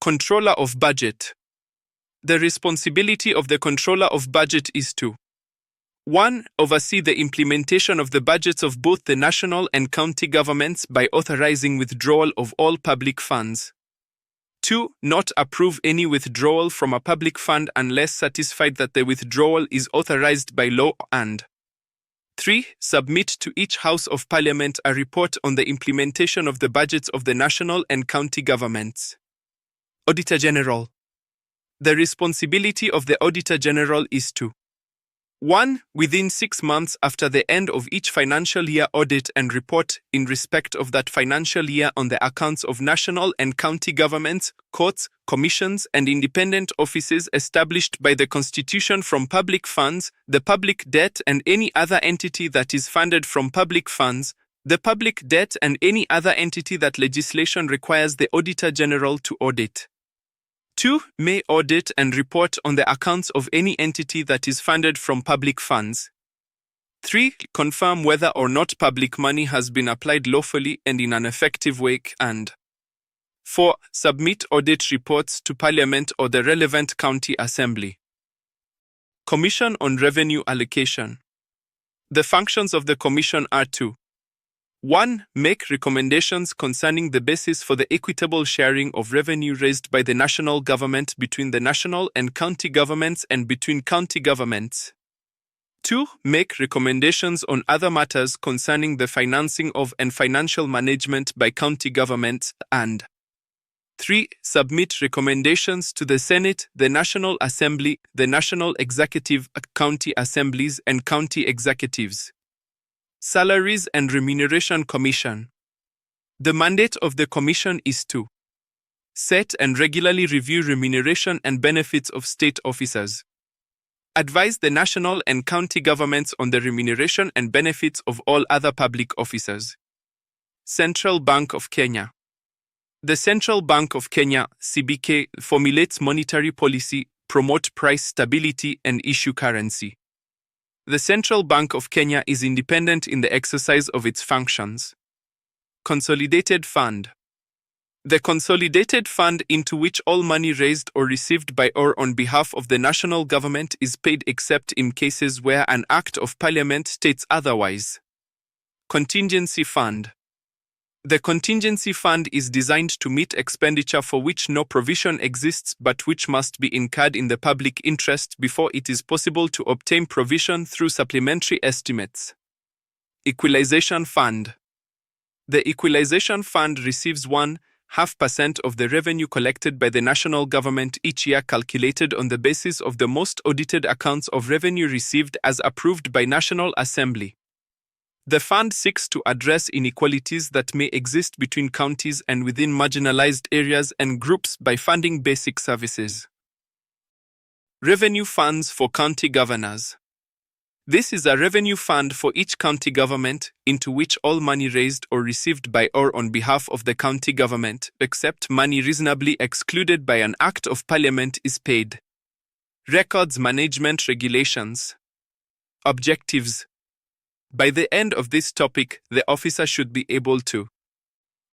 Controller of Budget. The responsibility of the Controller of Budget is to 1. Oversee the implementation of the budgets of both the national and county governments by authorizing withdrawal of all public funds. 2. Not approve any withdrawal from a public fund unless satisfied that the withdrawal is authorized by law, and 3. Submit to each House of Parliament a report on the implementation of the budgets of the national and county governments. Auditor General. The responsibility of the Auditor General is to 1. Within 6 months after the end of each financial year, audit and report in respect of that financial year on the accounts of national and county governments, courts, commissions, and independent offices established by the Constitution from public funds, the public debt and any other entity that is funded from public funds, the public debt and any other entity that legislation requires the Auditor General to audit. 2. May audit and report on the accounts of any entity that is funded from public funds. 3. Confirm whether or not public money has been applied lawfully and in an effective way, and 4. Submit audit reports to Parliament or the relevant county assembly. Commission on Revenue Allocation. The functions of the Commission are to 1. Make recommendations concerning the basis for the equitable sharing of revenue raised by the national government between the national and county governments and between county governments. 2. Make recommendations on other matters concerning the financing of and financial management by county governments, and 3. Submit recommendations to the Senate, the National Assembly, the National Executive, county assemblies, and county executives. Salaries and Remuneration Commission. The mandate of the Commission is to set and regularly review remuneration and benefits of state officers. Advise the national and county governments on the remuneration and benefits of all other public officers. Central Bank of Kenya. The Central Bank of Kenya, CBK, formulates monetary policy, promote price stability, and issue currency. The Central Bank of Kenya is independent in the exercise of its functions. Consolidated Fund. The consolidated fund into which all money raised or received by or on behalf of the national government is paid except in cases where an Act of Parliament states otherwise. Contingency Fund. The contingency fund is designed to meet expenditure for which no provision exists but which must be incurred in the public interest before it is possible to obtain provision through supplementary estimates. Equalization Fund. The Equalization Fund receives 1.5% of the revenue collected by the national government each year, calculated on the basis of the most audited accounts of revenue received as approved by National Assembly. The fund seeks to address inequalities that may exist between counties and within marginalized areas and groups by funding basic services. Revenue Funds for County Governors. This is a revenue fund for each county government into which all money raised or received by or on behalf of the county government, except money reasonably excluded by an Act of Parliament, is paid. Records Management Regulations. Objectives. By the end of this topic, the officer should be able to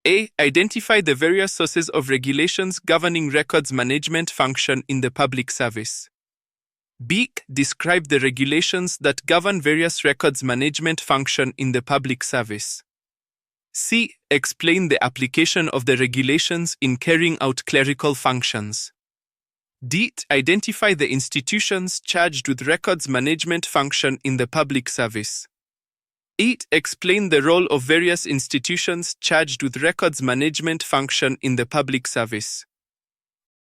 A. Identify the various sources of regulations governing records management function in the public service. B. Describe the regulations that govern various records management function in the public service. C. Explain the application of the regulations in carrying out clerical functions. D. Identify the institutions charged with records management function in the public service. 8. Explain the role of various institutions charged with records management function in the public service.